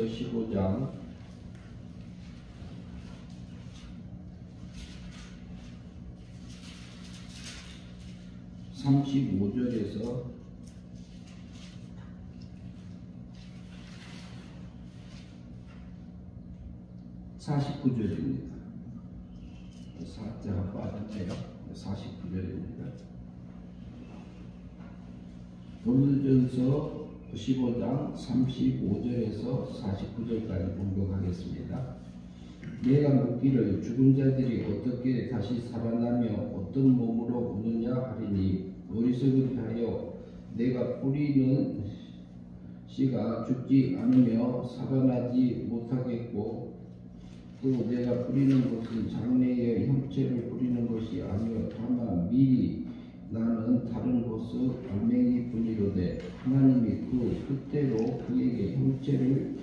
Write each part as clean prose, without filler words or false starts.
15장 35절에서 49절입니다. 4자가 빠졌네요. 49절입니다. 고린도전서 15장 35절에서 49절까지 공독하겠습니다. 내가 묻기를 죽은 자들이 어떻게 다시 살아나며 어떤 몸으로 오느냐 하리니 어리석은 자여 내가 뿌리는 씨가 죽지 않으며 살아나지 못하겠고 또 내가 뿌리는 것은 장래의 형체를 뿌리는 것이 아니요 다만 미리 나는 다른 것을 알맹이 뿐이로되 하나님이 그 뜻대로 그에게 형체를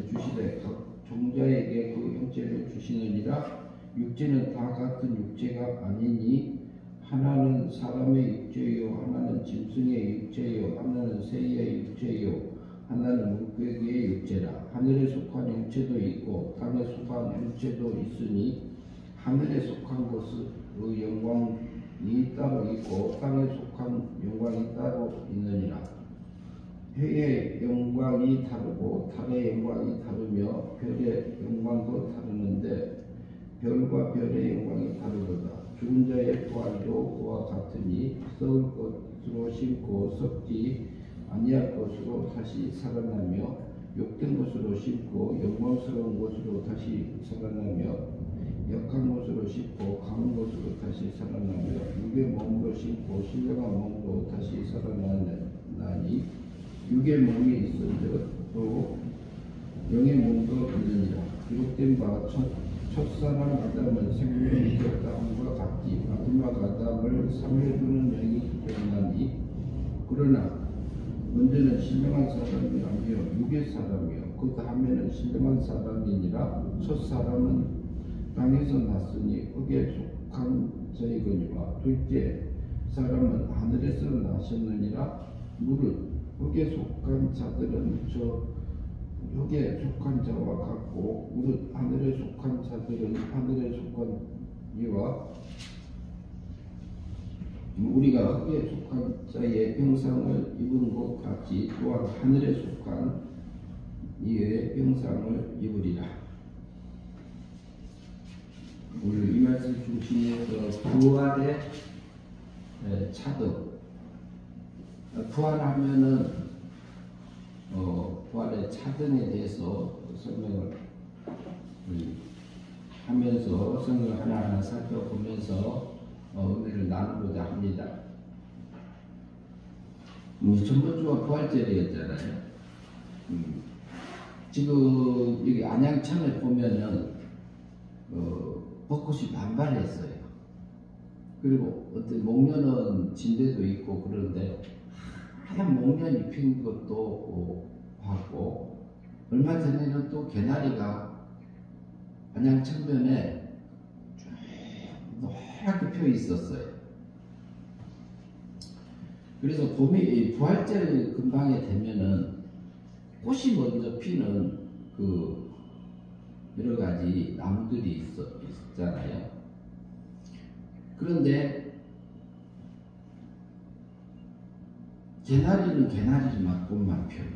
주시되 각 종자에게 그 형체를 주시느니라. 육체는 다 같은 육체가 아니니 하나는 사람의 육체요 하나는 짐승의 육체요 하나는 새의 육체요 하나는 물고기의 육체라. 하늘에 속한 육체도 있고 땅에 속한 육체도 있으니 하늘에 속한 것의 영광이 따로 있고 땅에 속한 영광이 따로 있느니라. 해의 영광이 다르고 달의 영광이 다르며 별의 영광도 다르는데 별과 별의 영광이 다르도다. 죽은 자의 부활도 그와 같으니 썩을 것으로 심고 썩지 아니할 것으로 다시 살아나며 욕된 것으로 심고 영광스러운 것으로 다시 살아나며 약한 것으로 심고 강한 것으로 다시 살아나며 육의 몸으로 심고 신령한 몸으로 다시 살아나니 육의 몸이 있은즉 또 영의 몸도 있느니라. 기록된 바 첫사람 아담은 생명이 되었다 함과 같이 마지막 아담을 살려주는 영이 되었나니 그러나 먼저는 신령한 사람이 아니요 육의 사람이요 그 다음에는 신령한 사람이니라. 첫사람은 땅에서 났으니 흙에 속한 자이거니와 둘째 사람은 하늘에서 나셨느니라. 무릇 흙에 속한 자들은 저 흙에 속한 자와 같고 무릇 하늘에 속한 자들은 하늘에 속한 이와 우리가 흙에 속한 자의 형상을 입은 것 같이 또한 하늘에 속한 이의 형상을 입으리라. 오늘 이 말씀 중심에서 부활의 차등, 부활하면은 부활의 차등에 대해서 설명을 하면서 성경을 하나하나 살펴보면서 은혜를 나누고자 합니다. 전번주가 부활절이었잖아요. 지금 여기 안양천에 보면은 벚꽃이 만발했어요. 그리고 어떤 목련은 진대도 있고 그런데 하얀 목련 입힌 것도 봤고 얼마 전에는 또 개나리가 안양천변에 쭉 노랗게 펴 있었어요. 그래서 봄이 부활절 근방에 되면은 꽃이 먼저 피는 그 여러 가지 나무들이 있잖아요. 그런데 개나리는 개나리만 꽃만 펴요.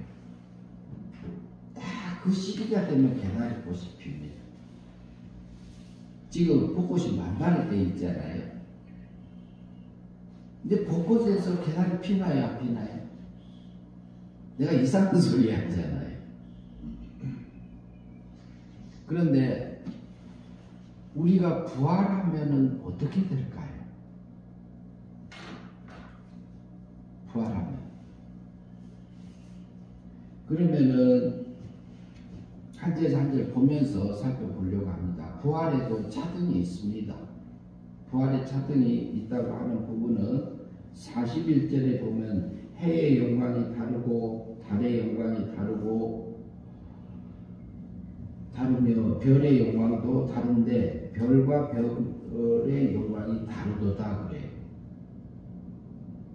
딱 그 시기가 되면 개나리 꽃이 핍니다. 지금 벚꽃이 만발할 때 있잖아요. 근데 벚꽃에서 개나리 피나요, 안 피나요? 내가 이상한 소리 하잖아요. 그런데 우리가 부활하면은 어떻게 될까요? 부활하면. 그러면은 한 절 한 절 보면서 살펴보려고 합니다. 부활에도 차등이 있습니다. 부활의 차등이 있다고 하는 부분은 41절에 보면 해의 영광이 다르고 달의 영광이 다르며 별의 영광도 다른데 별과 별의 영광이 다르도다 그래요.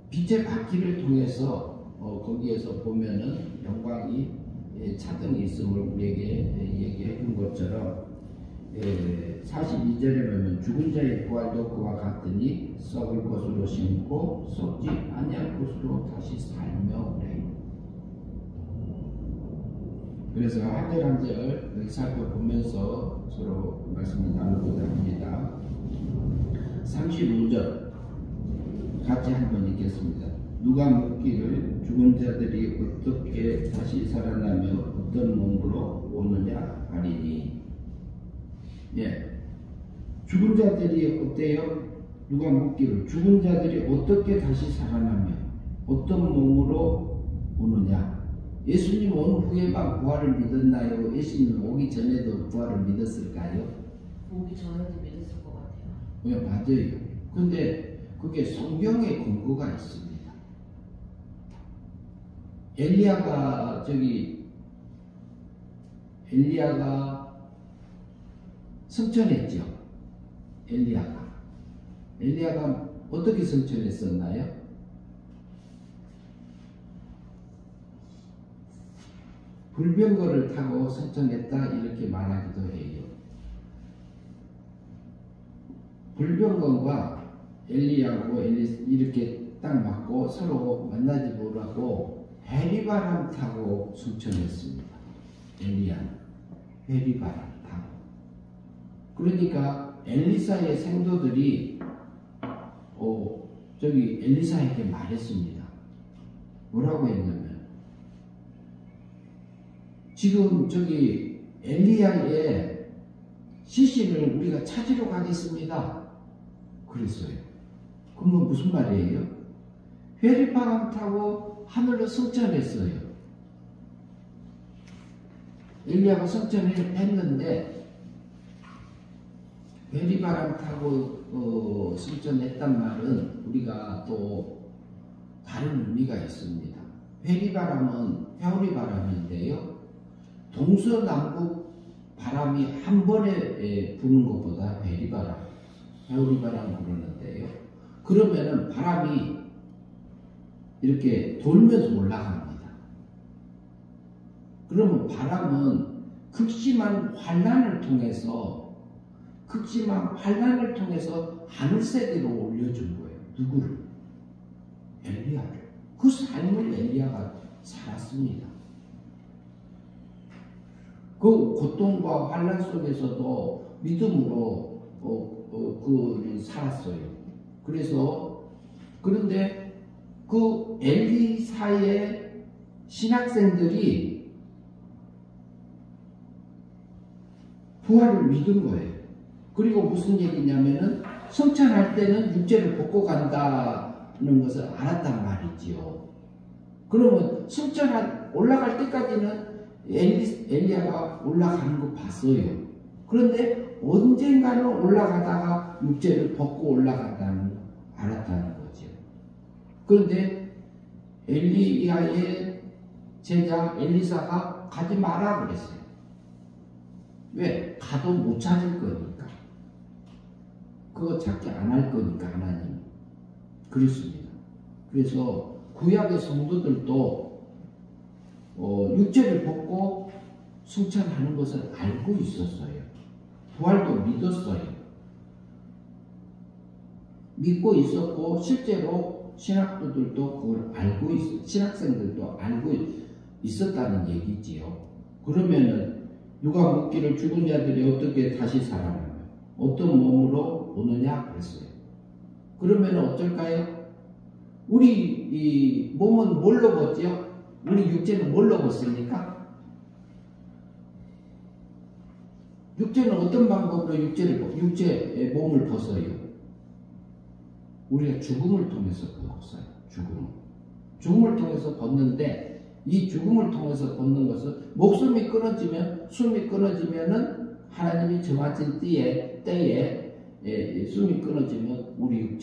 빛의 바퀴를 통해서 거기에서 보면은 영광이 차등이 있음을 우리에게 얘기해 준 것처럼 42절에 보면 죽은 자의 부활도 그와 같으니 썩을 것으로 심고 썩지 아니할 것으로 다시 살며 그래. 그래서 한 절 한 절 여기 살펴보면서 서로 말씀을 나누고자 합니다. 35절 같이 한번 읽겠습니다. 누가 묻기를 죽은 자들이 어떻게 다시 살아나며 어떤 몸으로 오느냐 하리니. 예, 죽은 자들이 어때요? 누가 묻기를 죽은 자들이 어떻게 다시 살아나며 어떤 몸으로 오느냐. 예수님 온 후에만 부활을 믿었나요? 예수님 오기 전에도 부활을 믿었을까요? 오기 전에도 믿었을 것 같아요. 네, 맞아요. 근데 그게 성경에 근거가 있습니다. 엘리야가 승천했죠. 엘리야가 어떻게 승천했었나요? 불병거를 타고 승천했다 이렇게 말하기도 해요. 불병거가 엘리야하고 이렇게 딱 맞고 서로 만나지 못하고 회리바람 타고 승천했습니다. 엘리야는 회리바람 타고. 그러니까 엘리사의 생도들이 엘리사에게 말했습니다. 뭐라고 했냐면 지금 엘리야의 시신을 우리가 찾으러 가겠습니다. 그랬어요. 그러면 무슨 말이에요? 회리바람 타고 하늘로 승천했어요. 엘리야가 승천을 했는데 회리바람 타고 승천했단 말은 우리가 또 다른 의미가 있습니다. 회리바람은 회오리바람인데요. 동서남북 바람이 한 번에 부는 것보다 회오리바람 부르는데요. 그러면은 바람이 이렇게 돌면서 올라갑니다. 그러면 바람은 극심한 환난을 통해서 하늘세계로 올려준 거예요. 누구를? 엘리야를. 그 삶을 엘리야가 살았습니다. 그 고통과 환난 속에서도 믿음으로 살았어요. 그런데 그 엘리사의 신학생들이 부활을 믿은 거예요. 그리고 무슨 얘기냐면은 승천할 때는 육체를 벗고 간다는 것을 알았단 말이지요. 그러면 올라갈 때까지는 엘리야가 올라가는 거 봤어요. 그런데 언젠가는 올라가다가 육체를 벗고 올라간다는 걸 알았다는 거죠. 그런데 엘리야의 제자 엘리사가 가지 마라 그랬어요. 왜? 가도 못 찾을 거니까. 그거 찾기 안 할 거니까 하나님. 그렇습니다. 그래서 구약의 성도들도 육체를 벗고 승천하는 것을 알고 있었어요. 부활도 믿었어요. 믿고 있었고 실제로 신학생들도 그걸 알고 있었다는 얘기지요. 그러면은 누가 묻기를 죽은 자들이 어떻게 다시 살아나며 어떤 몸으로 오느냐 그랬어요. 그러면 어떨까요? 우리 이 몸은 뭘로 벗지요? 우리 육체는 뭘로 벗습니까? 육체는 어떤 방법으로 육체의 몸을 벗어요? 우리가 죽음을 통해서 벗어요. 죽음을 통해서 벗는데 이 죽음을 통해서 벗는 것은 목숨이 끊어지면 숨이 끊어지면은 하나님이 정하신 때에 숨이 끊어지면 우리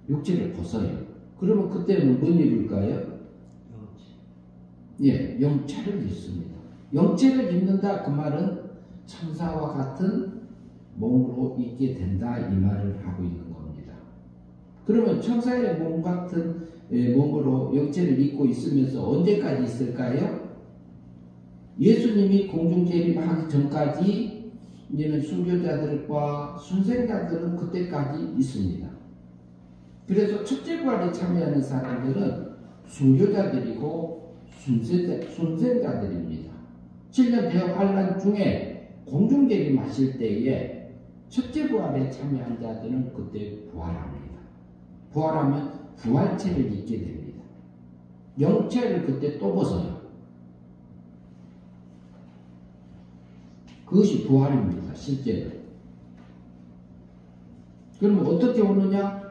육체를 벗어요. 그러면 그때는 뭔 일일까요? 영체를 입습니다. 영체를 입는다 그 말은 천사와 같은 몸으로 있게 된다 이 말을 하고 있는 겁니다. 그러면 천사의 몸 같은 몸으로 영체를 입고 있으면서 언제까지 있을까요? 예수님이 공중 재림하기 전까지 이제는 순교자들과 순생자들은 그때까지 있습니다. 그래서 첫째 부활에 참여하는 사람들은 순교자들이고 순생자들입니다. 7년 대역 환란 중에 공중 재림하실 때에 첫째 부활에 참여한 자들은 그때 부활합니다. 부활하면 부활체를 입게 됩니다. 영체를 그때 또 벗어요. 그것이 부활입니다. 실제로. 그러면 어떻게 오느냐?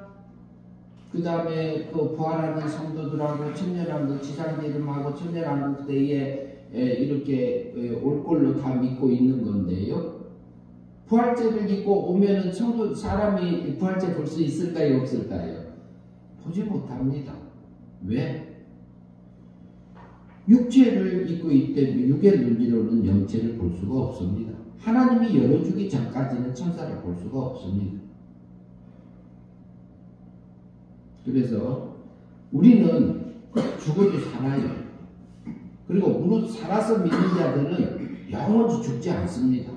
그 다음에 그 부활하는 성도들하고 천년왕국 지상재림하고 천년왕국 때에 이렇게 올 걸로 다 믿고 있는 건데요. 부활체를 입고 오면은 성도 사람이 부활체 볼 수 있을까요? 없을까요? 보지 못합니다. 왜? 육체를 입고 있기 때문에 육의 눈으로는 영체를 볼 수가 없습니다. 하나님이 열어주기 전까지는 천사를 볼 수가 없습니다. 그래서 우리는 죽어도 살아요. 그리고 무릇 살아서 믿는 자들은 영원히 죽지 않습니다.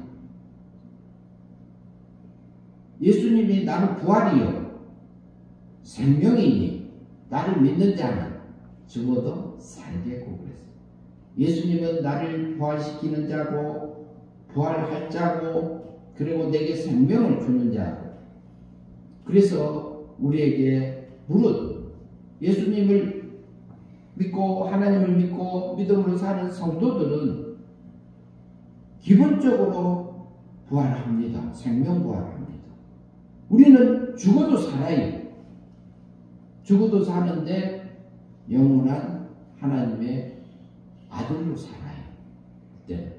예수님이 나는 부활이요 생명이니 나를 믿는 자는 죽어도 살겠고 그랬어요. 예수님은 나를 부활시키는 자고 부활할 자고 그리고 내게 생명을 주는 자고 그래서 우리에게 무릇 예수님을 믿고 하나님을 믿고 믿음으로 사는 성도들은 기본적으로 부활합니다. 생명 부활합니다. 우리는 죽어도 살아요. 죽어도 사는데 영원한 하나님의 아들로 살아요. 네.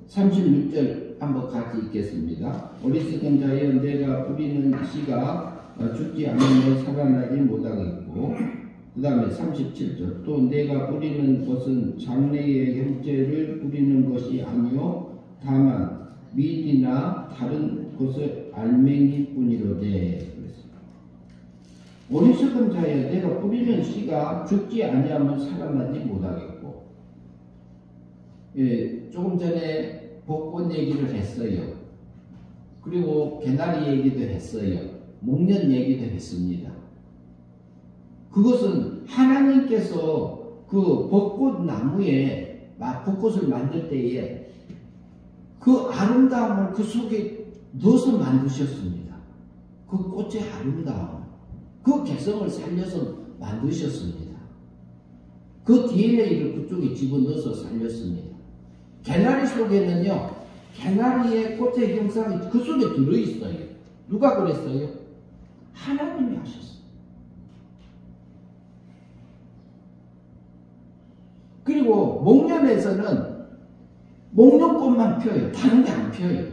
36절 한번 같이 읽겠습니다. 어리석은 자여 내가 뿌리는 씨가 죽지 않으면 살아나지 못하겠고 그 다음에 37절 또 내가 뿌리는 것은 장래의 형제를 뿌리는 것이 아니요 다만 밀이나 다른 것을 알맹이 뿐이로되 어리석은 자여 내가 뿌리는 씨가 죽지 아니하면 살아나지 못하겠고 조금 전에 벚꽃 얘기를 했어요. 그리고 개나리 얘기도 했어요. 목련 얘기도 했습니다. 그것은 하나님께서 그 벚꽃 나무에 벚꽃을 만들 때에 그 아름다움을 그 속에 넣어서 만드셨습니다. 그 꽃의 아름다움, 그 개성을 살려서 만드셨습니다. 그 DNA를 그쪽에 집어넣어서 살렸습니다. 개나리 속에는요, 개나리의 꽃의 형상이 그 속에 들어있어요. 누가 그랬어요? 하나님이 하셨어요. 그리고 목련에서는 목련꽃만 펴요. 다른 게 안 펴요.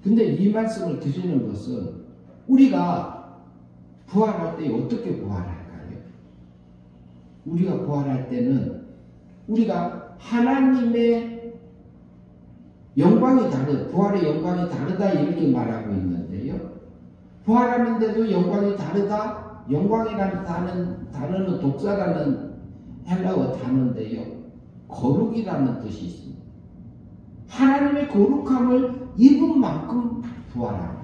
근데 이 말씀을 드리는 것은 우리가 부활할 때 어떻게 부활할까요? 우리가 부활할 때는 우리가 하나님의 영광이 부활의 영광이 다르다 이렇게 말하고 있는데요. 부활하는데도 영광이 다르다. 영광이라는 단어는 독사라는 헬라어 단어인데요. 거룩이라는 뜻이 있습니다. 하나님의 거룩함을 입은 만큼 부활합니다.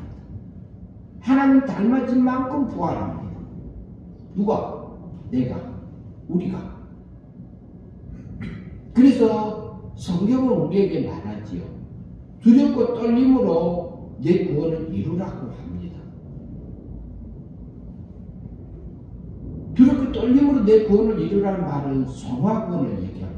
하나님 닮아진 만큼 부활합니다. 누가? 내가, 우리가. 그래서 성경은 우리에게 말하지요. 두렵고 떨림으로 내 구원을 이루라고 합니다. 두렵고 떨림으로 내 구원을 이루라는 말은 성화구원을 얘기합니다.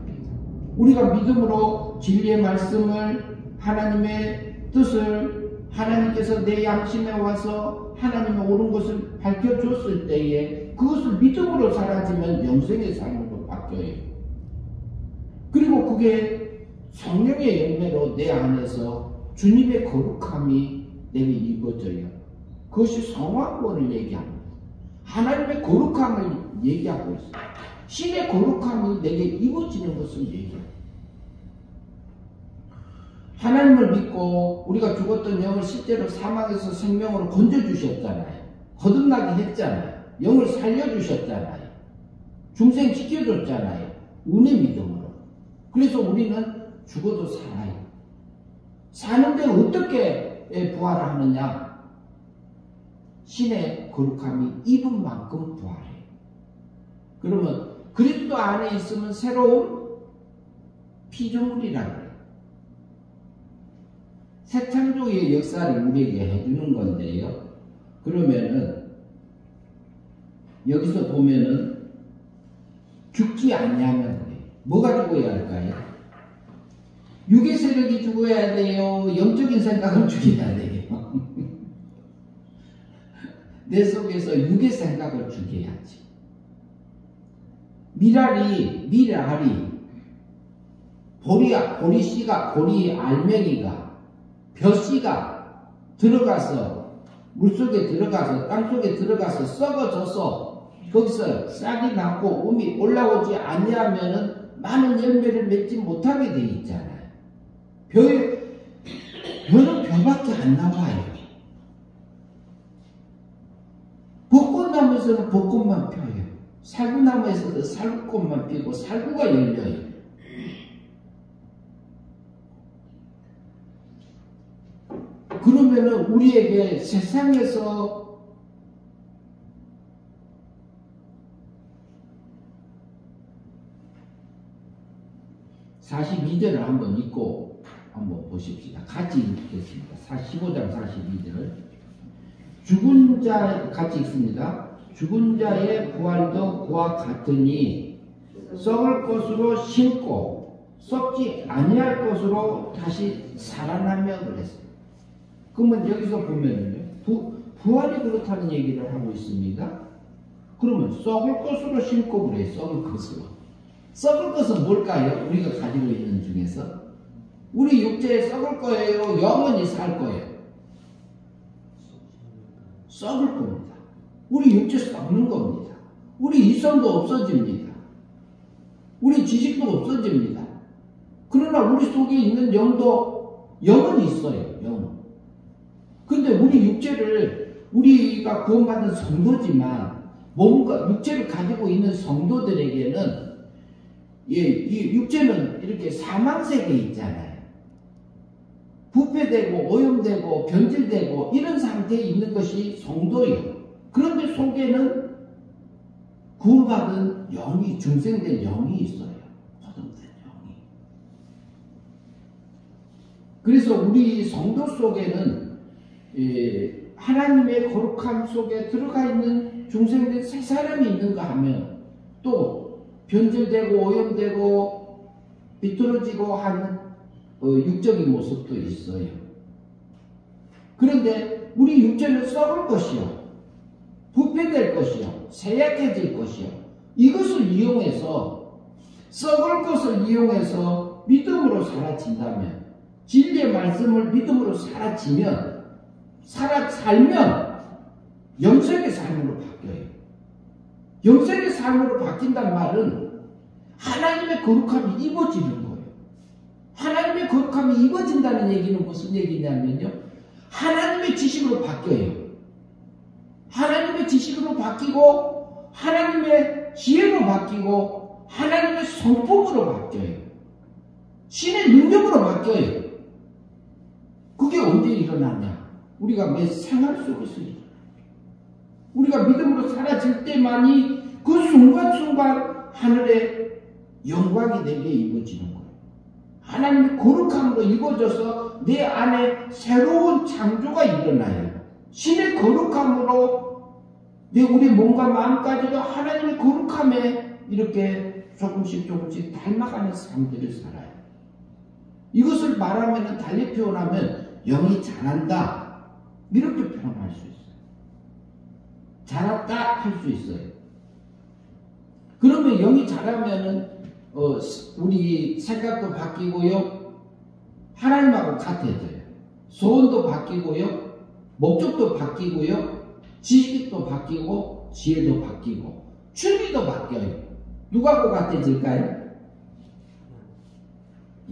우리가 믿음으로 진리의 말씀을 하나님의 뜻을 하나님께서 내 양심에 와서 하나님의 옳은 것을 밝혀줬을 때에 그것을 믿음으로 사라지면 영생의 삶으로 바뀌어요. 그리고 그게 성령의 열매로 내 안에서 주님의 거룩함이 내게 입어져요. 그것이 성화구원을 얘기합니다. 하나님의 거룩함을 얘기하고 있어요. 신의 거룩함이 내게 입어지는 것을 얘기합니다. 하나님을 믿고 우리가 죽었던 영을 실제로 사망에서 생명으로 건져주셨잖아요. 거듭나게 했잖아요. 영을 살려주셨잖아요. 중생시켜줬잖아요. 은혜 믿음으로. 그래서 우리는 죽어도 살아요. 사는데 어떻게 부활하느냐? 신의 거룩함이 입은 만큼 부활해요. 그러면 그리스도 안에 있으면 새로운 피조물이라 그래요. 새 창조의 역사를 우리에게 해주는 건데요. 그러면은 여기서 보면은 죽지 않냐면 뭐가 죽어야 할까요? 육의 세력이 죽어야 돼요? 영적인 생각을 죽여야 돼요? 내 속에서 육의 생각을 죽여야지. 미랄이 보리씨가 보리 알맹이가 벼씨가 들어가서 물속에 들어가서 땅속에 들어가서 썩어져서 거기서 싹이 나고 음이 올라오지 않냐면은 많은 열매를 맺지 못하게 돼 있잖아요. 벼는 벼밖에 안 나와요. 벚꽃나무에서는 벚꽃만 펴요. 살구나무에서도 살구꽃만 피고 살구가 열려요. 그러면은 우리에게 세상에서 (42절을) 한번 읽고 한번 보십시다. 같이 읽겠습니다. 15장 42절. 죽은 자 같이 읽습니다. 죽은 자의 부활도 그와 같으니 썩을 것으로 심고 썩지 아니할 것으로 다시 살아나며 그랬어요. 그러면 여기서 보면은요, 부활이 그렇다는 얘기를 하고 있습니다. 그러면 썩을 것으로 심고 그래요. 썩을 것으로. 썩을 것은 뭘까요? 우리가 가지고 있는 중에서 우리 육체에 썩을 거예요? 영원히 살 거예요? 썩을 겁니다. 우리 육체 썩는 겁니다. 우리 이성도 없어집니다. 우리 지식도 없어집니다. 그러나 우리 속에 있는 영은 있어요. 영. 근데 우리 육체를 우리가 구원받은 성도지만 몸과 육체를 가지고 있는 성도들에게는 이 육체는 이렇게 사망세계에 있잖아요. 부패되고 오염되고 변질되고 이런 상태에 있는 것이 성도예요. 그런데 속에는 구원받은 영이, 중생된 영이 있어요. 거듭된 영이. 그래서 우리 성도 속에는 하나님의 거룩함 속에 들어가 있는 중생된 새 사람이 있는가 하면 또 변질되고 오염되고 비뚤어지고 하는 육적인 모습도 있어요. 그런데 우리 육체는 썩을 것이요, 부패될 것이요, 쇠약해질 것이요, 이것을 이용해서, 썩을 것을 이용해서 믿음으로 살아진다면, 진리의 말씀을 믿음으로 살면 영생의 삶으로 바뀌어요. 영생의 삶으로 바뀐단 말은 하나님의 거룩함이 입어지는 거예요. 하나님의 거룩함이 입어진다는 얘기는 무슨 얘기냐면요, 하나님의 지식으로 바뀌어요. 하나님의 지식으로 바뀌고 하나님의 지혜로 바뀌고 하나님의 성품으로 바뀌어요. 신의 능력으로 바뀌어요. 그게 언제 일어나냐? 우리가 매 생활 속에서 일어나요. 우리가 믿음으로 사라질 때만이 그 순간순간 하늘의 영광이 내게 입어지는 거예요. 하나님의 거룩함으로 입어져서 내 안에 새로운 창조가 일어나요. 신의 거룩함으로 우리 몸과 마음까지도 하나님의 거룩함에 이렇게 조금씩 닮아가는 삶들을 살아요. 이것을 말하면 달리 표현하면 영이 자란다, 이렇게 표현할 수 있어요. 자랐다 할 수 있어요. 그러면 영이 자라면은 우리 생각도 바뀌고요, 하나님하고 같아져요. 소원도 바뀌고요, 목적도 바뀌고요, 지식도 바뀌고 지혜도 바뀌고 준비도 바뀌어요. 누구하고 같아질까요?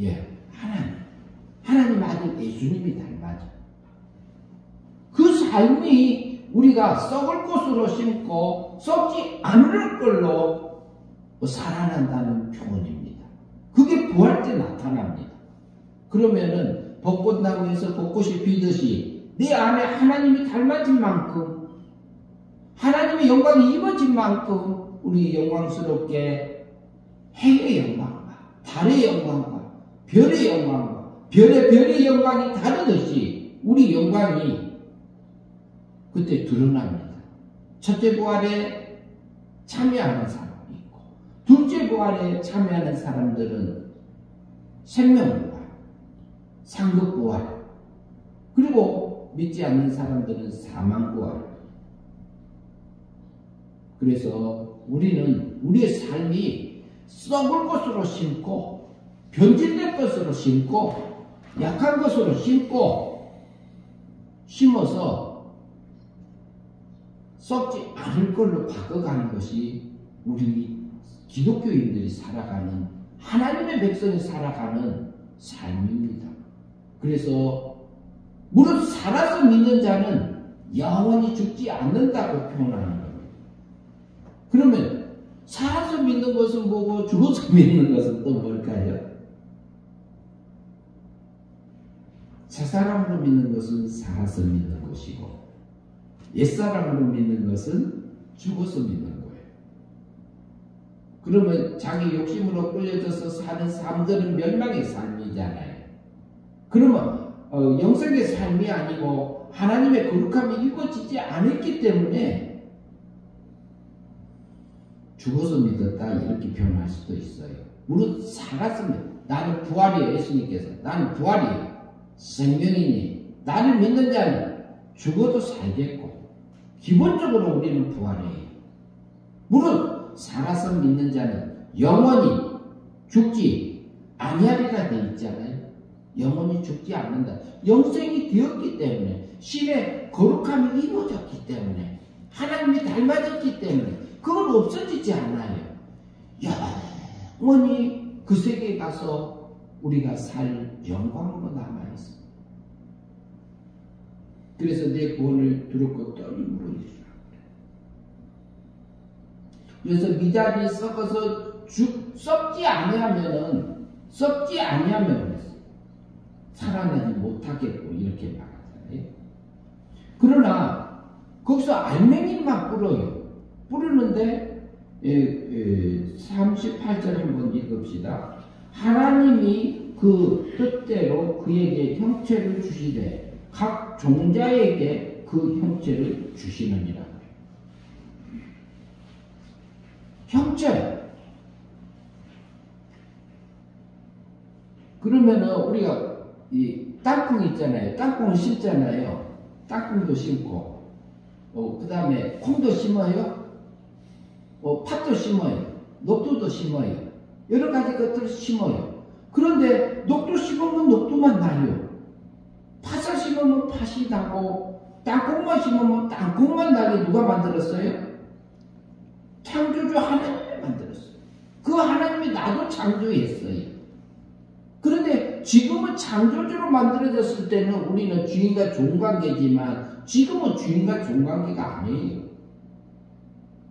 예, 하나님. 하나님 아들 예수님이 닮아져. 그 삶이 우리가 썩을 것으로 심고 썩지 않을 걸로 살아난다는 표현입니다. 그게 부활 때 나타납니다. 그러면은 벚꽃나무에서 벚꽃이 피듯이 내 안에 하나님이 닮아진 만큼, 하나님의 영광이 입어진 만큼 우리 영광스럽게 해의 영광과 달의 영광과 별의 영광과 별의 영광이 다르듯이 우리 영광이 그때 드러납니다. 첫째 부활에 참여하는 사람이 있고, 둘째 부활에 참여하는 사람들은 생명부활, 상급부활, 그리고 믿지 않는 사람들은 사망부활. 그래서 우리는 우리의 삶이 썩을 것으로 심고, 변질될 것으로 심고, 약한 것으로 심어서 썩지 않을 걸로 바꿔가는 것이 우리 기독교인들이 살아가는, 하나님의 백성이 살아가는 삶입니다. 그래서 무릇 살아서 믿는 자는 영원히 죽지 않는다고 표현하는 겁니다. 그러면 살아서 믿는 것은 뭐고 죽어서 믿는 것은 또 뭘까요? 새사람으로 믿는 것은 살아서 믿는 것이고, 옛사람으로 믿는 것은 죽어서 믿는 거예요. 그러면 자기 욕심으로 끌려져서 사는 삶들은 멸망의 삶이잖아요. 그러면 영생의 삶이 아니고 하나님의 거룩함이 이루어지지 않았기 때문에 죽어서 믿었다 이렇게 표현할 수도 있어요. 무릇 살았습니다. 나는 부활이에요. 예수님께서 나는 부활이에요. 생명이니 나를 믿는 자는 죽어도 살겠고, 기본적으로 우리는 부활이에요. 무릇 살아서 믿는 자는 영원히 죽지 아니하리라 되어 있잖아요. 영원히 죽지 않는다. 영생이 되었기 때문에, 신의 거룩함이 이루어졌기 때문에, 하나님이 닮아졌기 때문에 그건 없어지지 않아요. 영원히 그 세계에 가서 우리가 살 영광으로 남아있습니다. 그래서 내 구원을 두렵고 떨림으로 이루라. 그래서 미달이 썩어서 썩지 아니하면 살아나지 못하겠고 이렇게 말하잖아요. 그러나 거기서 알맹이만 뿌려요. 뿌리는데 38절 한번 읽읍시다. 하나님이 그 뜻대로 그에게 형체를 주시되 각 종자에게 그 형체를 주시느니라. 형체. 그러면은 우리가 이 땅콩 있잖아요. 땅콩을 심잖아요. 땅콩도 심고, 그 다음에 콩도 심어요. 팥도 심어요. 녹두도 심어요. 여러 가지 것들을 심어요. 그런데 녹두 심으면 녹두만 나요. 팥을 심으면 팥이 나고, 땅콩만 심으면 땅콩만 나게 누가 만들었어요? 창조주 하나님이 만들었어요. 그 하나님이 나도 창조했어요. 그런데 지금은 창조주로 만들어졌을 때는 우리는 주인과 종관계지만 지금은 주인과 종관계가 아니에요.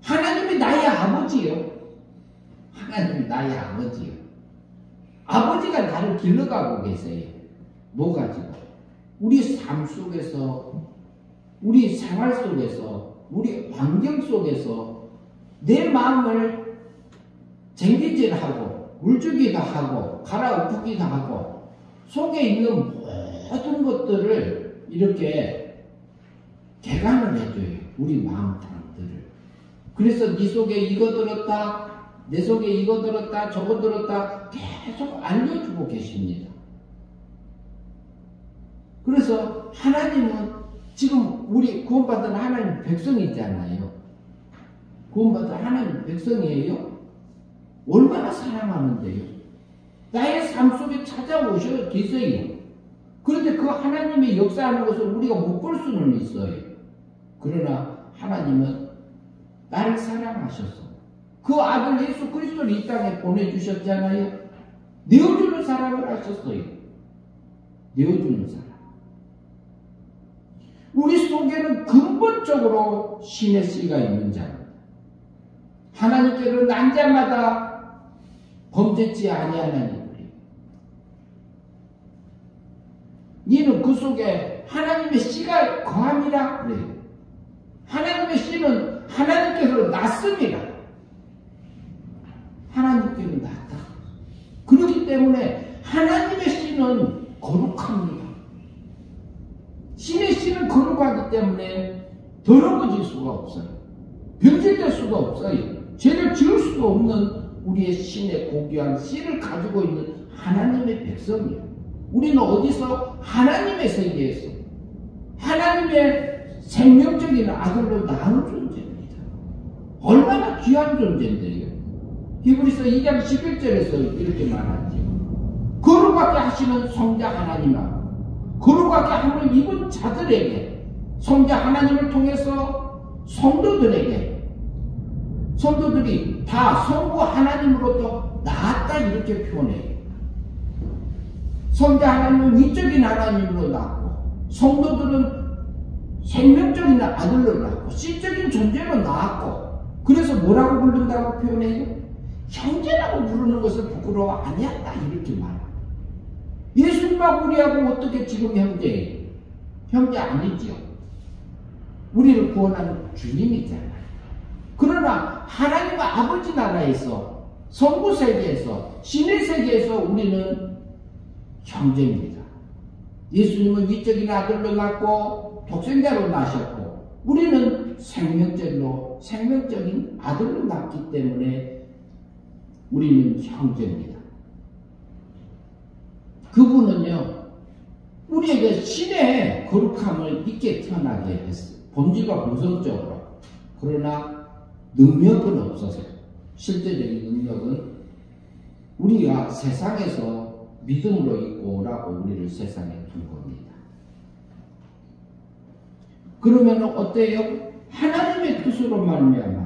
하나님이 나의 아버지요. 하나님이 나의 아버지요. 아버지가 나를 길러가고 계세요. 뭐 가지고? 우리 삶 속에서, 우리 생활 속에서, 우리 환경 속에서 내 마음을 쟁기질하고 물주기도 하고 갈아엎기도 하고 속에 있는 모든 것들을 이렇게 개간을 해줘요. 우리 마음들을. 그래서 네 속에 이거 들었다, 내 속에 이거 들었다, 저거 들었다 계속 알려주고 계십니다. 그래서 하나님은 지금 우리 구원받은 하나님 백성이잖아요. 구원받은 하나님 백성이에요. 얼마나 사랑하는데요. 나의 삶 속에 찾아오셔 계세요. 그런데 그 하나님의 역사하는 것을 우리가 못 볼 수는 있어요. 그러나 하나님은 나를 사랑하셔서 그 아들 예수 그리스도를 이 땅에 보내주셨잖아요. 내어주는 사랑을 하셨어요. 내어주는 사람. 우리 속에는 근본적으로 신의 씨가 있는 자입니다. 하나님께로 난 자마다 범죄치 아니하나니 니는 그 속에 하나님의 씨가 거함이라 그래요. 하나님의 씨는 하나님께서 낳습니다. 하나님께로 낳다. 그렇기 때문에 하나님의 씨는 거룩합니다. 신의 씨는 거룩하기 때문에 더러워질 수가 없어요. 변질될 수가 없어요. 죄를 지을 수가 없는 우리의 신의 고귀한 씨를 가지고 있는 하나님의 백성이에요. 우리는 어디서? 하나님의 세계에서 하나님의 생명적인 아들로 낳은 존재입니다. 얼마나 귀한 존재인데요. 히브리서 2장 11절에서 이렇게 말하죠. 거룩하게 하시는 성자 하나님아, 거룩하게 함을 입은 자들에게, 성자 하나님을 통해서 성도들이 다 성부 하나님으로부터 나았다 이렇게 표현해요. 성자 하나님은 위적인 하나님으로 낳고, 성도들은 생명적인 아들로 낳고, 씨적인 존재로 낳았고, 그래서 뭐라고 부른다고 표현해요? 형제라고 부르는 것을 부끄러워 아니한다 이렇게 말합니다. 예수님하고 우리하고 어떻게 지금 형제예요? 형제 아니지요. 우리를 구원하는 주님이잖아요. 그러나 하나님 아버지 나라에서, 성부 세계에서, 신의 세계에서 우리는 형제입니다. 예수님은 위적인 아들로 낳고 독생자로 낳으셨고, 우리는 생명적인 아들로 낳기 때문에 우리는 형제입니다. 그분은요, 우리에게 신의 거룩함을 있게 태어나게 했어요. 본질과 본성적으로. 그러나 능력은 없어서, 실제적인 능력은 우리가 세상에서 믿음으로 있고라고 우리를 세상에 둔 겁니다. 그러면 어때요? 하나님의 뜻으로 말미암아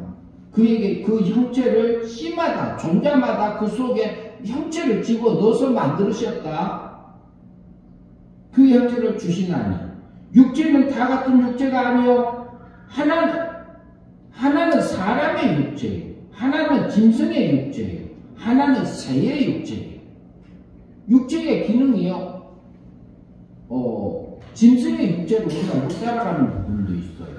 그에게 그 형체를 씨마다, 종자마다 그 속에 형체를 집어넣어서 만드셨다. 그 형체를 주시나니 육체는 다 같은 육체가 아니요 하나는 사람의 육체예요. 하나는 짐승의 육체예요. 하나는 새의 육체예요. 육체의 기능이요, 짐승의 육체로 우리가 못 따라가는 부분도 있어요.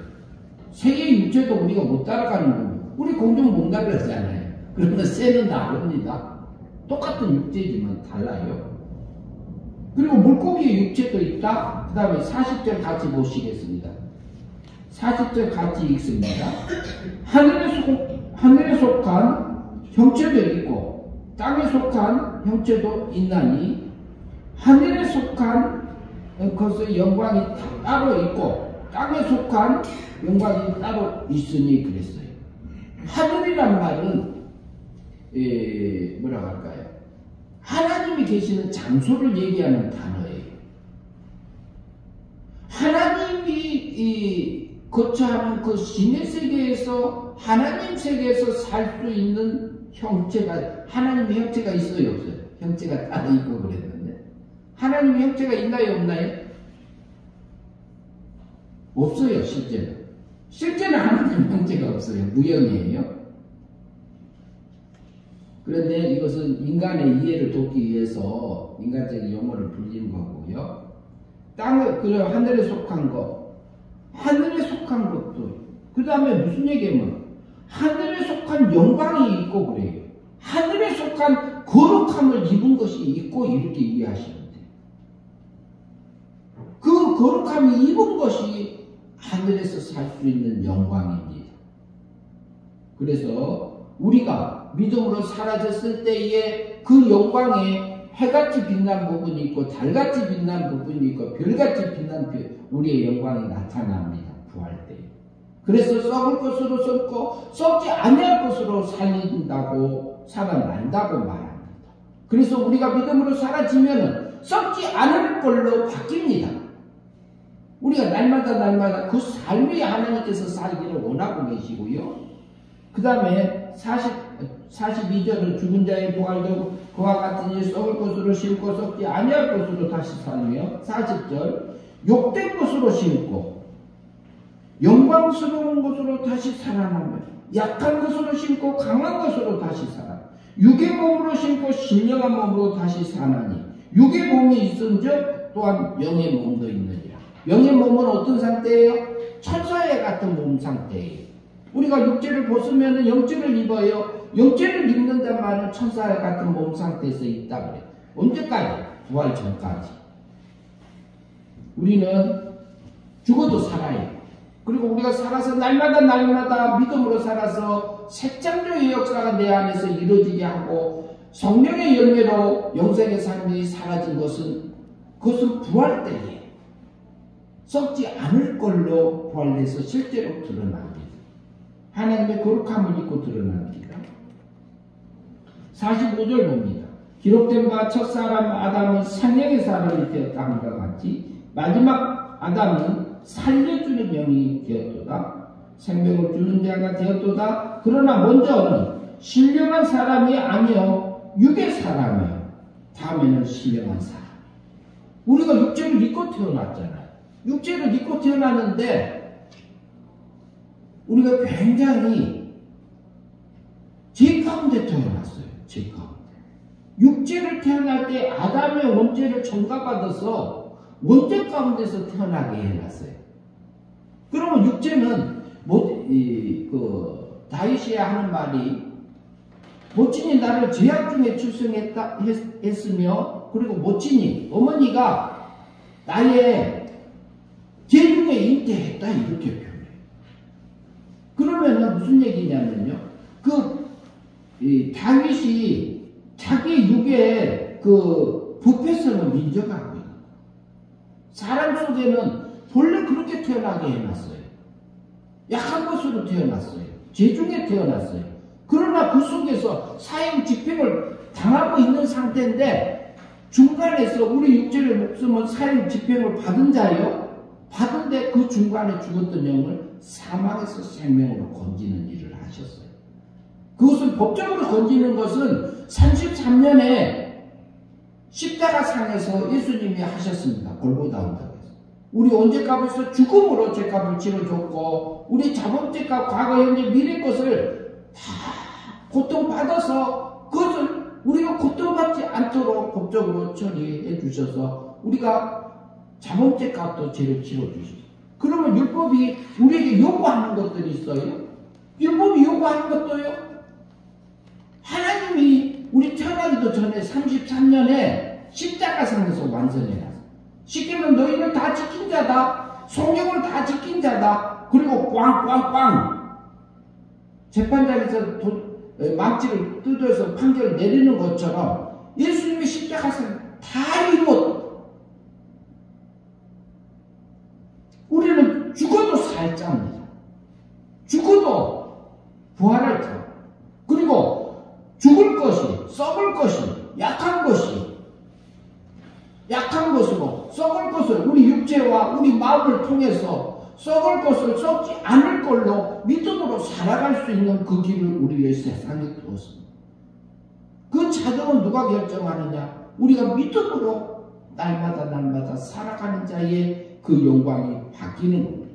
새의 육체도 우리가 못 따라가는 부분. 우리 공중 못 나가잖아요. 그러면 새는 다릅니다. 똑같은 육체지만 달라요. 그리고 물고기의 육체도 있다. 그 다음에 40절 같이 보시겠습니다. 40절 같이 읽습니다. 하늘에 속한 형체도 있고 땅에 속한 형체도 있나니 하늘에 속한 것의 영광이 따로 있고 땅에 속한 영광이 따로 있으니 그랬어요. 하늘이란 말은 뭐라고 할까요? 하나님이 계시는 장소를 얘기하는 단어예요. 하나님이 거처하는 그 신의 세계에서, 하나님 세계에서 살 수 있는 형체가, 하나님의 형체가 있어요, 없어요? 형체가 따로 있고 그랬는데 하나님의 형체가 있나요, 없나요? 없어요. 실제는 하나님 형체가 없어요. 무형이에요. 그런데 이것은 인간의 이해를 돕기 위해서 인간적인 용어를 불린 거고요. 그럼 하늘에 속한 것, 하늘에 속한 것도, 그 다음에 무슨 얘기하면 하늘에 속한 영광이 있고 그래요. 하늘에 속한 거룩함을 입은 것이 있고 이렇게 이해하시면 돼요. 그 거룩함을 입은 것이 하늘에서 살 수 있는 영광입니다. 그래서 우리가 믿음으로 사라졌을 때에 그 영광에 해같이 빛난 부분이 있고 달같이 빛난 부분이 있고 별같이 빛난 우리의 영광이 나타납니다. 부활 때. 그래서 썩을 것으로 썩고 썩지 아니할 것으로 살아난다고 말합니다. 그래서 우리가 믿음으로 사라지면은 썩지 않을 걸로 바뀝니다. 우리가 날마다 그 삶이 하나님께서 살기를 원하고 계시고요. 그 다음에 42절은 죽은 자의 부활도 그와 같은 일 썩을 것으로 심고 썩지 아니할 것으로 다시 살며 40절 욕된 것으로 심고 영광스러운 것으로 다시 살아나며 약한 것으로 심고 강한 것으로 다시 살아 육의 몸으로 심고 신령한 몸으로 다시 사나니 육의 몸이 있은즉 또한 영의 몸도 있느니라. 영의 몸은 어떤 상태예요? 천사의 같은 몸 상태예요. 우리가 육체를 벗으면 영체를 입어요. 영체를 입는단 말은 천사의 같은 몸 상태에서 있다 그래요. 언제까지? 부활 전까지. 우리는 죽어도 살아요. 그리고 우리가 살아서 날마다 믿음으로 살아서 색창조의 역사가 내 안에서 이루어지게 하고 성령의 열매로 영생의 삶이 사라진 것은 그것은 부활 때에 썩지 않을 걸로 부활돼서 실제로 드러납니다. 하나님의 거룩함을 입고 드러납니다. 45절 봅니다. 기록된 바 첫사람 아담은 생명의 사람이 되었다 함과 같이 마지막 아담은 살려주는 영이 되었도다. 생명을 주는 자가 되었도다. 그러나 먼저는 신령한 사람이 아니요 육의 사람이요 다음에는 신령한 사람. 우리가 육체를 입고 태어났잖아요. 육체를 입고 태어났는데 우리가 굉장히 죄 가운데 태어났어요. 죄 가운데. 육체를 태어날 때 아담의 원죄를 전가받아서 원죄 가운데서 태어나게 해놨어요. 그러면 육체는 다윗이 하는 말이 모친이 나를 죄악 중에 했으며 그리고 모친이 어머니가 나의 죄 중에 잉태했다 이렇게 표현해요. 그러면은 무슨 얘기냐면요. 다윗이 자기 육의 부패성을 인정하고 있는 사람 속에는 본래 그렇게 태어나게 해놨어요. 약한 것으로 태어났어요. 죄 중에 태어났어요. 그러나 그 속에서 사형 집행을 당하고 있는 상태인데 중간에서 우리 육체의 목숨은 사형 집행을 받은 자요. 받은데 그 중간에 죽었던 영을 사망에서 생명으로 건지는 일을 하셨어요. 그것은 법적으로 건지는 것은 33년에 십자가상에서 예수님이 하셨습니다. 골고다 언덕에서. 우리 언제값에서 죽음으로 죄값을 치러줬고 우리 자범죄값 과거 현재 미래 것을 다 고통받아서 그것을 우리가 고통받지 않도록 법적으로 처리해 주셔서 우리가 자범죄값도 죄를 치러주셨어요. 그러면 율법이 우리에게 요구하는 것들이 있어요. 율법이 요구하는 것도요. 하나님이 우리 태어나기도 전에 33년에 십자가상에서 완성해놨어요. 시키면 너희는 다 지킨 자다. 성경을 다 지킨 자다. 그리고 꽝꽝꽝 재판장에서 망치를 뜯어서 판결을 내리는 것처럼 예수님이 십자가상 다 이루었다. 우리는 죽어도 살 자입니다. 죽어도 부활할 자. 그리고 죽을 것이, 썩을 것이, 약한 것으로 썩을 것을 우리 육체와 우리 마음을 통해서 썩을 것을 썩지 않을 걸로 믿음으로 살아갈 수 있는 그 길을 우리의 세상에 두었습니다. 그 자동은 누가 결정하느냐? 우리가 믿음으로 날마다 살아가는 자의 그 영광이 바뀌는 겁니다.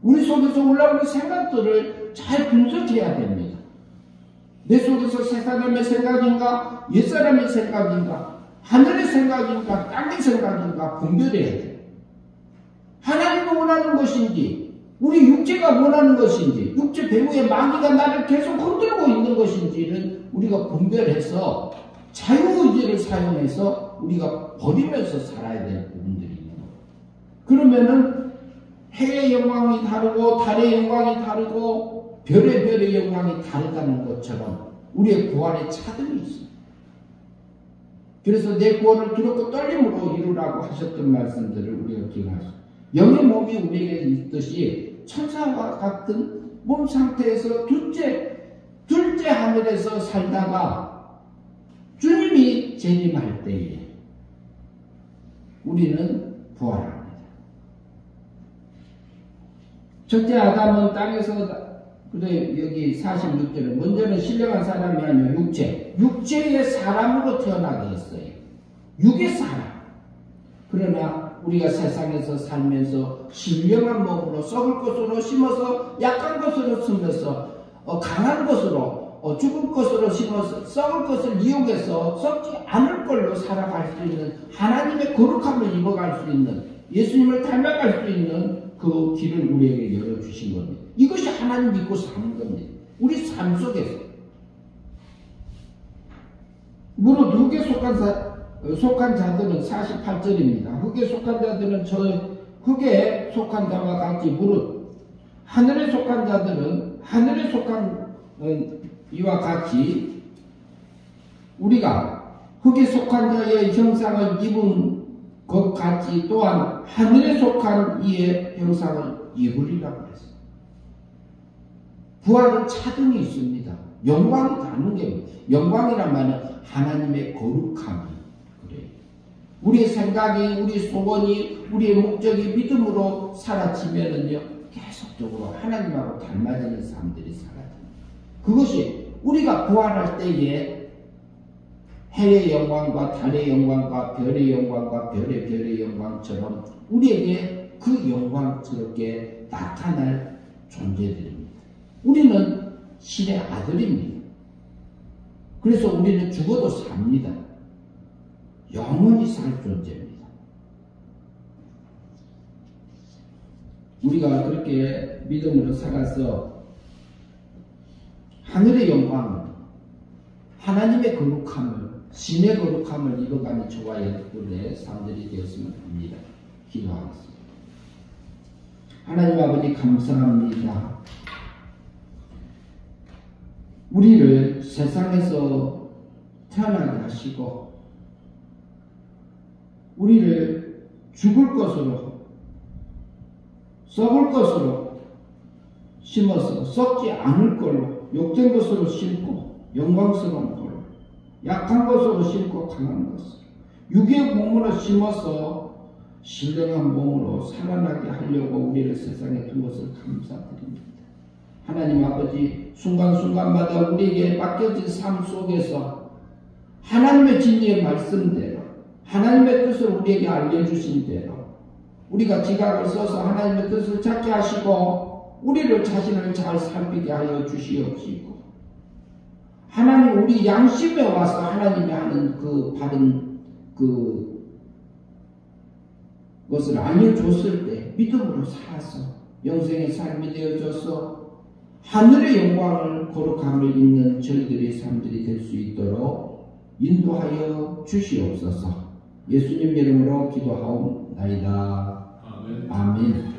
우리 속에서 올라오는 생각들을 잘 분석해야 됩니다. 내 속에서 새 사람의 생각인가? 옛 사람의 생각인가? 하늘의 생각인가? 땅의 생각인가? 분별해야 돼요. 하나님이 원하는 것인지 우리 육체가 원하는 것인지 육체 배후의 마귀가 나를 계속 흔들고 있는 것인지를 우리가 분별해서 자유의지를 사용해서 우리가 버리면서 살아야 될 부분들이 있는 거예요. 그러면은 해의 영광이 다르고 달의 영광이 다르고 별의 영광이 다르다는 것처럼 우리의 구원의 차등이 있습니다. 그래서 내 구원을 두렵고 떨림으로 이루라고 하셨던 말씀들을 우리가 기억하십시오. 영의 몸이 우리에게 있듯이 천사와 같은 몸 상태에서 둘째 하늘에서 살다가 주님이 재림할 때에 우리는 부활합니다. 첫째 아담은 땅에서 근데 여기 46절은 먼저는 신령한 사람이 아니라 육체의 사람으로 태어나게 했어요. 육의 사람. 그러나 우리가 세상에서 살면서 신령한 몸으로 썩을 것으로 심어서 약한 것으로 심어서 강한 것으로 죽을 것으로 심어서 썩을 것을 이용해서 썩지 않을 걸로 살아갈 수 있는 하나님의 거룩함을 입어갈 수 있는 예수님을 닮아갈 수 있는 그 길을 우리에게 열어주신 겁니다. 이것이 하나님 믿고 사는 겁니다. 우리 삶 속에서. 무릇 흙에 속한 자들은 48절입니다. 흙에 속한 자들은 흙에 속한 자와 같이 무릇 하늘에 속한 자들은 하늘에 속한 이와 같이 우리가 흙에 속한 자의 형상을 입은 것 같이 또한 하늘에 속한 이의 형상을 입으리라고 했어요. 부활은 차등이 있습니다. 영광이 다른 게 영광이란 말은 하나님의 거룩함이 그래요. 우리의 생각이, 우리 소원이, 우리의 목적이 믿음으로 사라지면은요 계속적으로 하나님하고 닮아지는 사람들이 사라집니다. 그것이 우리가 부활할 때에 해의 영광과 달의 영광과 별의 영광과 별의 영광처럼 우리에게 그 영광스럽게 나타날 존재들입니다. 우리는 신의 아들입니다. 그래서 우리는 죽어도 삽니다. 영원히 살 존재입니다. 우리가 그렇게 믿음으로 살아서 하늘의 영광, 하나님의 거룩함을, 신의 거룩함을 입어가는 저와 여러분의 삶들이 되었으면 합니다. 기도하겠습니다. 하나님 아버지 감사합니다. 우리를 세상에서 태어나게 하시고 우리를 죽을 것으로 썩을 것으로 심어서 썩지 않을 걸로 욕된 것으로 심고 영광스러운 걸로 약한 것으로 심고 강한 것으로 육의 몸으로 심어서 신령한 몸으로 살아나게 하려고 우리를 세상에 둔 것을 감사드립니다. 하나님 아버지 순간순간마다 우리에게 맡겨진 삶 속에서 하나님의 진리의 말씀대로 하나님의 뜻을 우리에게 알려주신 대로 우리가 지각을 써서 하나님의 뜻을 찾게 하시고 우리를 자신을 잘 살피게 하여 주시옵시고 하나님 우리 양심에 와서 하나님이 하는 그 바른 것을 알려줬을 때 믿음으로 살아서 영생의 삶이 되어져서 하늘의 영광을 거룩함을 입는 저희들의 삶들이 될 수 있도록 인도하여 주시옵소서. 예수님 이름으로 기도하옵나이다. 아멘.